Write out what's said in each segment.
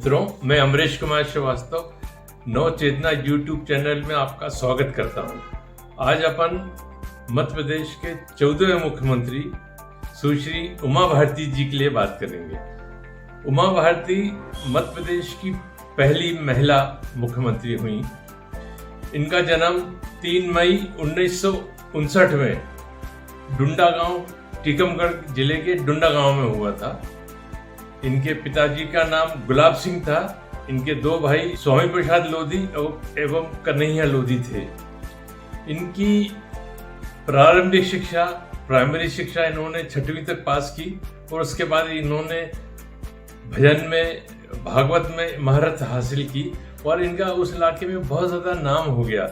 मित्रों, मैं अमरीश कुमार श्रीवास्तव नव चेतना यूट्यूब चैनल में आपका स्वागत करता हूं। आज अपन मध्य प्रदेश के 14वें मुख्यमंत्री सुश्री उमा भारती जी के लिए बात करेंगे। उमा भारती मध्य प्रदेश की पहली महिला मुख्यमंत्री हुई। इनका जन्म 3 मई 1959 में डुंडा गांव, टीकमगढ़ जिले के डुंडा गांव में हुआ था। इनके पिताजी का नाम गुलाब सिंह था। इनके 2 भाई स्वामी प्रसाद लोधी एवं कन्हैया लोधी थे। इनकी प्रारंभिक शिक्षा, प्राइमरी शिक्षा इन्होंने 6वीं तक पास की और उसके बाद इन्होंने भजन में, भागवत में महारत हासिल की और इनका उस इलाके में बहुत ज्यादा नाम हो गया।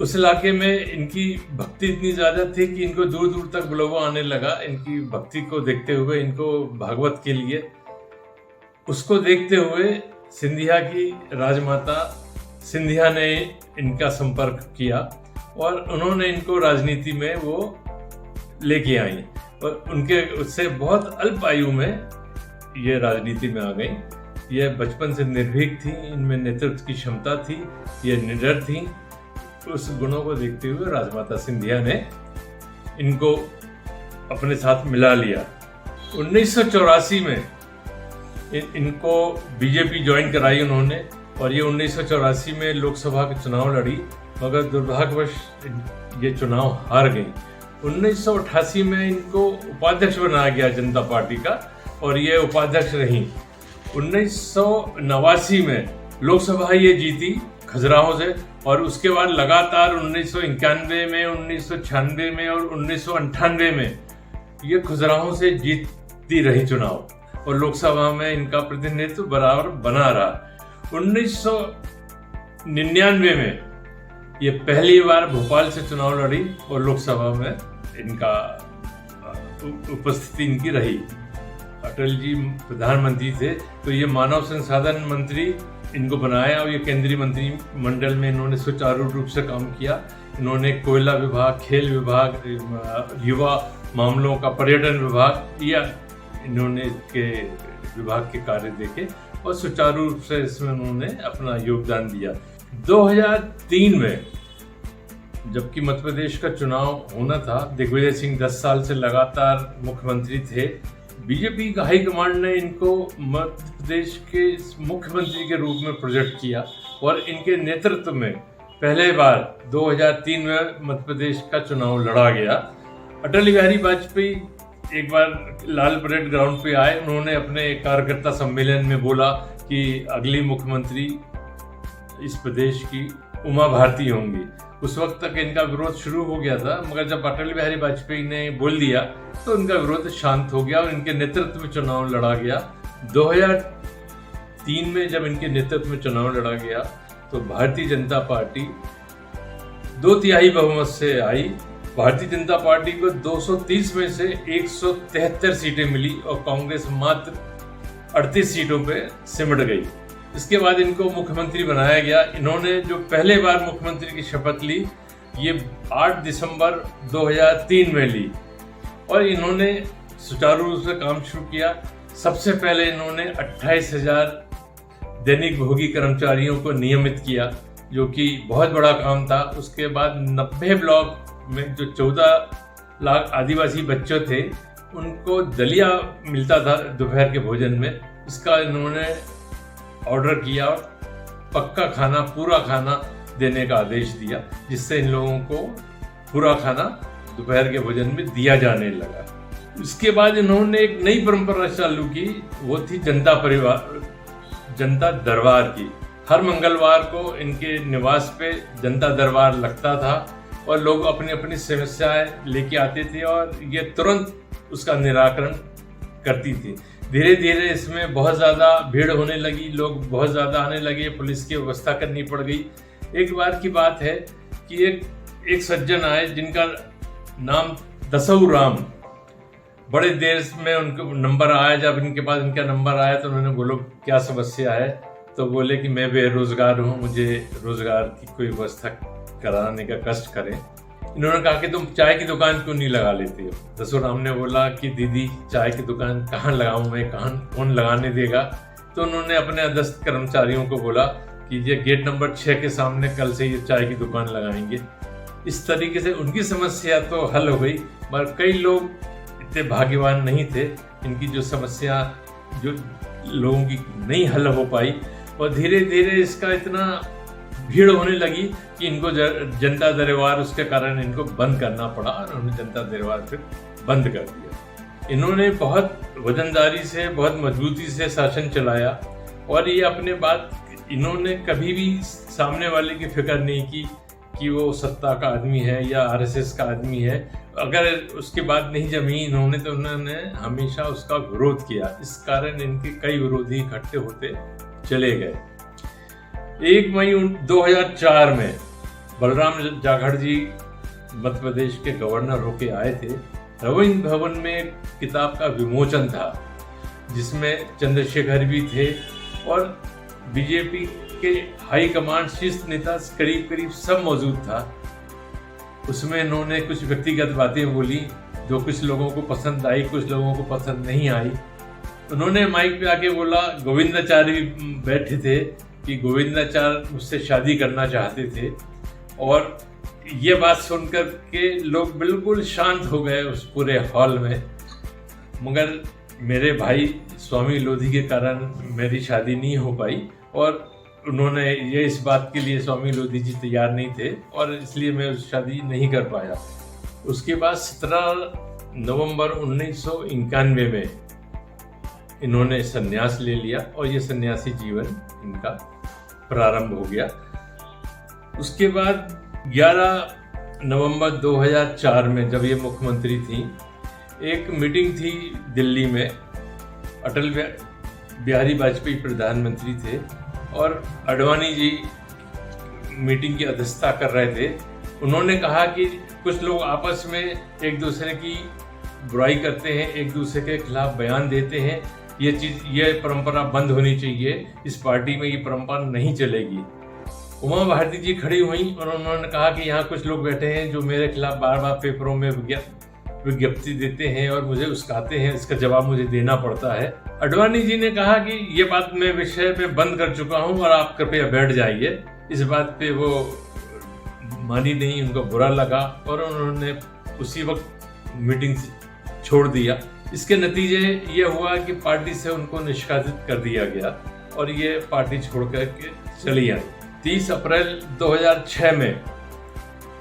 उस इलाके में इनकी भक्ति इतनी ज्यादा थी कि इनको दूर दूर तक बुलावा आने लगा। इनकी भक्ति को देखते हुए, इनको भागवत के लिए, उसको देखते हुए सिंधिया की राजमाता सिंधिया ने इनका संपर्क किया और उन्होंने इनको राजनीति में वो लेके आई और उनके उससे बहुत अल्प आयु में ये राजनीति में आ गई। ये बचपन से निर्भीक थी, इनमें नेतृत्व की क्षमता थी, ये निडर थी। उस गुणों को देखते हुए राजमाता सिंधिया ने इनको अपने साथ मिला लिया। 1984 में इनको बीजेपी ज्वाइन कराई उन्होंने और ये 1984 में लोकसभा के चुनाव लड़ी, मगर दुर्भाग्यवश ये चुनाव हार गई। 1988 में इनको उपाध्यक्ष बनाया गया जनता पार्टी का और ये उपाध्यक्ष रही। 1989 में लोकसभा ये जीती खजुराहो से और उसके बाद लगातार 1991 में, 1996 में और 1998 में ये खजुराहो से जीतती रही चुनाव और लोकसभा में इनका प्रतिनिधित्व बराबर बना रहा। 1999 में ये पहली बार भोपाल से चुनाव लड़ी और लोकसभा में इनका उपस्थिति इनकी रही। अटल जी प्रधानमंत्री थे तो ये मानव संसाधन मंत्री इनको बनाया और ये केंद्रीय मंत्रिमंडल में इन्होंने सुचारू रूप से काम किया। इन्होंने कोयला विभाग, खेल विभाग, युवा मामलों का, पर्यटन विभाग या इन्होंने के विभाग के कार्य देखे और सुचारू रूप से इसमें उन्होंने अपना योगदान दिया। 2003 में जबकि मध्य प्रदेश का चुनाव होना था, दिग्विजय सिंह 10 साल से लगातार मुख्यमंत्री थे। बीजेपी का हाईकमांड ने इनको मध्य प्रदेश के मुख्यमंत्री के रूप में प्रोजेक्ट किया और इनके नेतृत्व में पहले बार 2003 में मध्य प्रदेश का चुनाव लड़ा गया। अटल बिहारी वाजपेयी एक बार लाल परेड ग्राउंड पे आए। उन्होंने अपने कार्यकर्ता सम्मेलन में बोला कि अगली मुख्यमंत्री इस प्रदेश की उमा भारती होंगी। उस वक्त तक इनका विरोध शुरू हो गया था, मगर जब अटल बिहारी वाजपेयी ने बोल दिया तो इनका विरोध शांत हो गया और इनके नेतृत्व में चुनाव लड़ा गया। 2003 में जब इनके नेतृत्व में चुनाव लड़ा गया तो भारतीय जनता पार्टी 2/3 बहुमत से आई। भारतीय जनता पार्टी को 230 में से 173 सीटें मिली और कांग्रेस मात्र 38 सीटों पे सिमट गई। इसके बाद इनको मुख्यमंत्री बनाया गया। इन्होंने जो पहले बार मुख्यमंत्री की शपथ ली ये 8 दिसंबर 2003 में ली और इन्होंने सुचारू रूप से काम शुरू किया। सबसे पहले इन्होंने 28,000 दैनिक भोगी कर्मचारियों को नियमित किया, जो कि बहुत बड़ा काम था। उसके बाद 90 ब्लॉक में जो 14 लाख आदिवासी बच्चे थे उनको दलिया मिलता था दोपहर के भोजन में। इसका इन्होंने ऑर्डर किया और पक्का खाना, पूरा खाना देने का आदेश दिया, जिससे इन लोगों को पूरा खाना दोपहर के भोजन में दिया जाने लगा। इसके बाद इन्होंने एक नई परंपरा चालू की, वो थी जनता दरबार की। हर मंगलवार को इनके निवास पे जनता दरबार लगता था और लोग अपनी अपनी समस्याएं लेके आते थे और ये तुरंत उसका निराकरण करती थी। धीरे धीरे इसमें बहुत ज़्यादा भीड़ होने लगी, लोग बहुत ज़्यादा आने लगे, पुलिस की व्यवस्था करनी पड़ गई। एक बार की बात है कि एक सज्जन आए जिनका नाम दसऊ राम। बड़े देर में उनको नंबर आया, जब इनके पास इनका नंबर आया तो उन्होंने बोलो क्या समस्या है, तो बोले कि मैं बेरोजगार हूँ, मुझे रोजगार की कोई व्यवस्था कराने का कष्ट करें। इन्होंने कहा कि तुम चाय की दुकान क्यों नहीं लगा लेते हो। दसू राम ने बोला कि दीदी चाय की दुकान कहाँ लगाऊं मैं, कौन लगाने देगा। तो उन्होंने अपने अधस्थ कर्मचारियों को बोला कि ये गेट नंबर 6 के सामने कल से ये चाय की दुकान लगाएंगे। इस तरीके से उनकी समस्या तो हल हो गई, मगर कई लोग इतने भाग्यवान नहीं थे, इनकी जो समस्या जो लोगों की नहीं हल हो पाई, और धीरे धीरे इसका इतना भीड़ होने लगी कि इनको जनता दरबार उसके कारण इनको बंद करना पड़ा, और उन्होंने जनता दरबार फिर बंद कर दिया। इन्होंने बहुत वजनदारी से, बहुत मजबूती से शासन चलाया, और ये अपने बात इन्होंने कभी भी सामने वाले की फिक्र नहीं की कि वो सत्ता का आदमी है या आरएसएस का आदमी है। अगर उसके बाद नहीं जमी इन्होंने तो उन्होंने हमेशा उसका विरोध किया। इस कारण इनके कई विरोधी इकट्ठे होते चले गए। 1 मई 2004 में बलराम जाखड़ जी मध्य प्रदेश के गवर्नर होके आए थे। रविंद्र भवन में एक किताब का विमोचन था जिसमें चंद्रशेखर भी थे और बीजेपी के हाई कमांड शीर्ष नेता करीब करीब सब मौजूद था। उसमें इन्होंने कुछ व्यक्तिगत बातें बोली जो कुछ लोगों को पसंद आई, कुछ लोगों को पसंद नहीं आई। उन्होंने माइक पे आके बोला, गोविंदाचार्य भी बैठे थे, कि गोविंदाचार्य मुझसे शादी करना चाहते थे, और ये बात सुनकर के लोग बिल्कुल शांत हो गए उस पूरे हॉल में। मगर मेरे भाई स्वामी लोधी के कारण मेरी शादी नहीं हो पाई, और उन्होंने ये इस बात के लिए स्वामी लोधी जी तैयार नहीं थे, और इसलिए मैं शादी नहीं कर पाया। उसके बाद 17 नवंबर 1991 में इन्होंने संन्यास ले लिया, और ये सन्यासी जीवन इनका प्रारंभ हो गया। उसके बाद 11 नवंबर 2004 में जब ये मुख्यमंत्री थी, एक मीटिंग थी दिल्ली में। अटल बिहारी वाजपेयी प्रधानमंत्री थे और आडवाणी जी मीटिंग की अध्यक्षता कर रहे थे। उन्होंने कहा कि कुछ लोग आपस में एक दूसरे की बुराई करते हैं, एक दूसरे के खिलाफ बयान देते हैं, ये परंपरा बंद होनी चाहिए, इस पार्टी में ये परंपरा नहीं चलेगी। उमा भारती जी खड़ी हुई और उन्होंने कहा कि यहाँ कुछ लोग बैठे हैं जो मेरे खिलाफ बार बार पेपरों में विज्ञप्ति देते हैं और मुझे उस्काते हैं, इसका जवाब मुझे देना पड़ता है। आडवाणी जी ने कहा कि ये बात मैं विषय में बंद कर चुका हूँ और आप कृपया बैठ जाइए। इस बात पे वो मानी नहीं, उनको बुरा लगा और उन्होंने उसी वक्त मीटिंग छोड़ दिया। इसके नतीजे ये हुआ कि पार्टी से उनको निष्कासित कर दिया गया और ये पार्टी छोड़ कर के चली आई। 30 अप्रैल 2006 में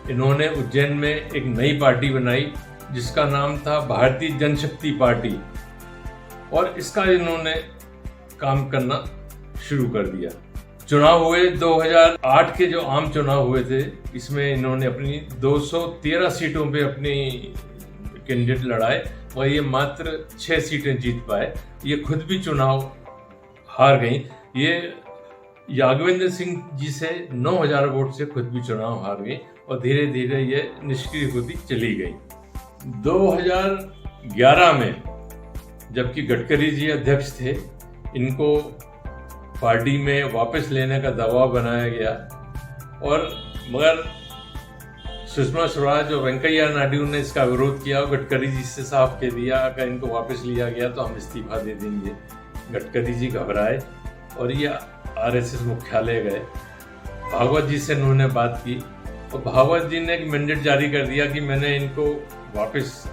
इन्होंने उज्जैन में एक नई पार्टी बनाई जिसका नाम था भारतीय जनशक्ति पार्टी, और इसका इन्होंने काम करना शुरू कर दिया। चुनाव हुए 2008 के जो आम चुनाव हुए थे, इसमें इन्होंने अपनी 213 सीटों पे अपनी कैंडिडेट लड़ाए और ये मात्र 6 सीटें जीत पाए। ये खुद भी चुनाव हार गई। ये यादवेंद्र सिंह जी से 9000 वोट से खुद भी चुनाव हार गई और धीरे धीरे ये निष्क्रिय होती चली गई। 2011 में जबकि गडकरी जी अध्यक्ष थे, इनको पार्टी में वापस लेने का दबाव बनाया गया, और मगर सुषमा स्वराज और वेंकैया नायडू ने इसका विरोध किया और गडकरी जी से साफ कह दिया अगर इनको वापस लिया गया तो हम इस्तीफा दे देंगे। गडकरी जी घबराए और ये आरएसएस मुख्यालय गए। भागवत जी से उन्होंने बात की और भागवत जी ने एक मैंडेट जारी कर दिया कि मैंने इनको वापस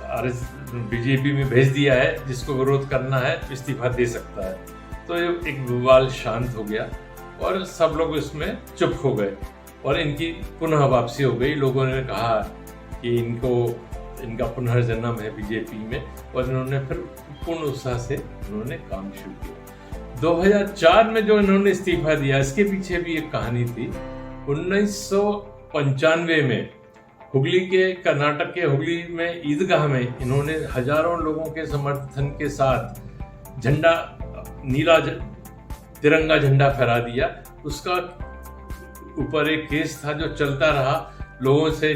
बीजेपी में भेज दिया है, जिसको विरोध करना है इस्तीफा दे सकता है। तो एक विवाद शांत हो गया और सब लोग इसमें चुप हो गए और इनकी पुनः वापसी हो गई। लोगों ने कहा कि इनका पुनर्जन्म है बीजेपी में, और इन्होंने फिर पूर्ण उत्साह से इन्होंने काम शुरू किया। 2004 में जो इन्होंने इस्तीफा दिया, इसके पीछे भी एक कहानी थी। 1995 में हुगली के कर्नाटक के हुगली में ईदगाह में इन्होंने हजारों लोगों के समर्थन के साथ नीला तिरंगा झंडा फहरा दिया। उसका ऊपर एक केस था जो चलता रहा। लोगों से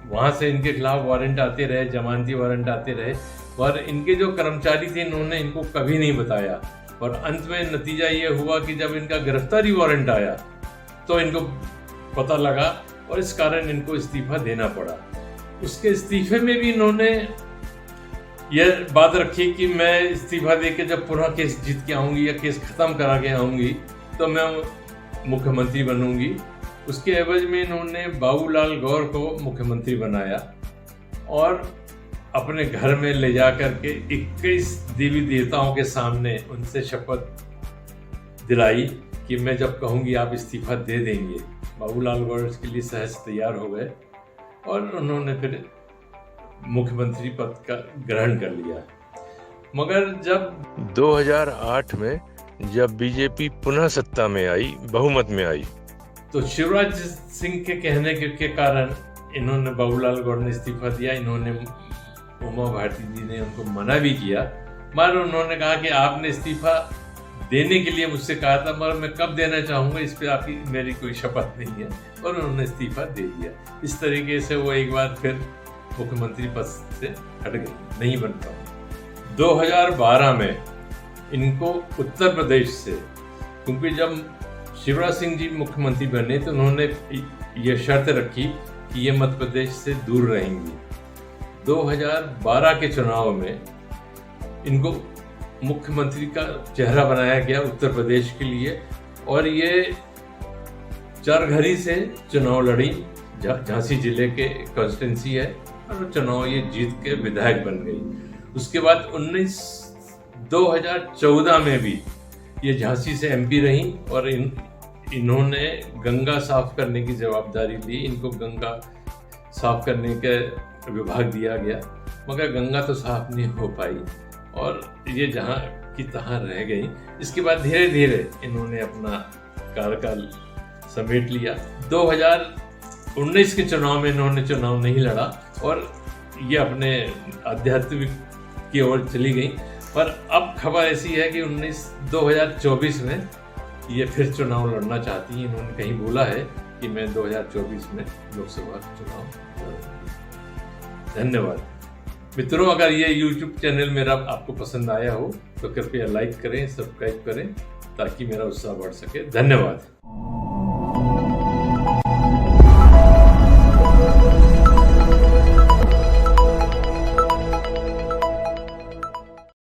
वहां से इनके खिलाफ वारंट आते रहे, जमानती वारंट आते रहे, और इनके जो कर्मचारी थे इन्होंने इनको कभी नहीं बताया। और अंत में नतीजा ये हुआ कि जब इनका गिरफ्तारी वारंट आया तो इनको पता लगा और इस कारण इनको इस्तीफा देना पड़ा। उसके इस्तीफे में भी इन्होंने यह बात रखी कि मैं इस्तीफा देके जब पुनः केस जीत के आऊँगी या केस ख़त्म करा के आऊँगी तो मैं मुख्यमंत्री बनूंगी। उसके एवज में इन्होंने बाबूलाल गौर को मुख्यमंत्री बनाया और अपने घर में ले जा करके 21 देवी देवताओं के सामने उनसे शपथ दिलाई कि मैं जब कहूँगी आप इस्तीफा दे देंगे। बाबूलाल गौर इसके लिए सहज तैयार हो गए और उन्होंने फिर मुख्यमंत्री पद का ग्रहण कर लिया। मगर जब 2008 में जब बीजेपी पुनः सत्ता में आई, बहुमत में आई, तो शिवराज सिंह के कहने के कारण इन्होंने बाबूलाल गौर ने इस्तीफा दिया। इन्होंने उमा भारती जी ने उनको मना भी किया, मगर उन्होंने कहा कि आपने इस्तीफा देने के लिए मुझसे कहा था, मगर मैं कब देना चाहूँगा इस पे आपकी मेरी कोई शपथ नहीं है, और उन्होंने इस्तीफा दे दिया। इस तरीके से वो एक बार फिर मुख्यमंत्री पद से हट गए, नहीं बन पाए। 2012 में इनको उत्तर प्रदेश से, क्योंकि जब शिवराज सिंह जी मुख्यमंत्री बने तो उन्होंने ये शर्त रखी कि ये मध्य प्रदेश से दूर रहेंगी। 2012 के चुनाव में इनको मुख्यमंत्री का चेहरा बनाया गया उत्तर प्रदेश के लिए, और ये चरघरी से चुनाव लड़ी, झांसी जिले के कॉन्स्टिट्यूंसी है, और चुनाव ये जीत के विधायक बन गई। उसके बाद 2014 में भी ये झांसी से एमपी रही और इन्होंने गंगा साफ करने की जवाबदारी ली। इनको गंगा साफ करने के विभाग दिया गया, मगर गंगा तो साफ नहीं हो पाई और ये जहाँ की तहाँ रह गई। इसके बाद धीरे धीरे इन्होंने अपना कार्यकाल समेट लिया। 2019 के चुनाव में इन्होंने चुनाव नहीं लड़ा और ये अपने आध्यात्मिक की ओर चली गई। पर अब खबर ऐसी है कि 2024 में ये फिर चुनाव लड़ना चाहती हैं। इन्होंने कहीं बोला है कि मैं 2024 में लोकसभा चुनाव लड़ूंगी। धन्यवाद मित्रों, अगर ये YouTube चैनल मेरा आपको पसंद आया हो तो कृपया लाइक करें, सब्सक्राइब करें, ताकि मेरा उत्साह बढ़ सके। धन्यवाद।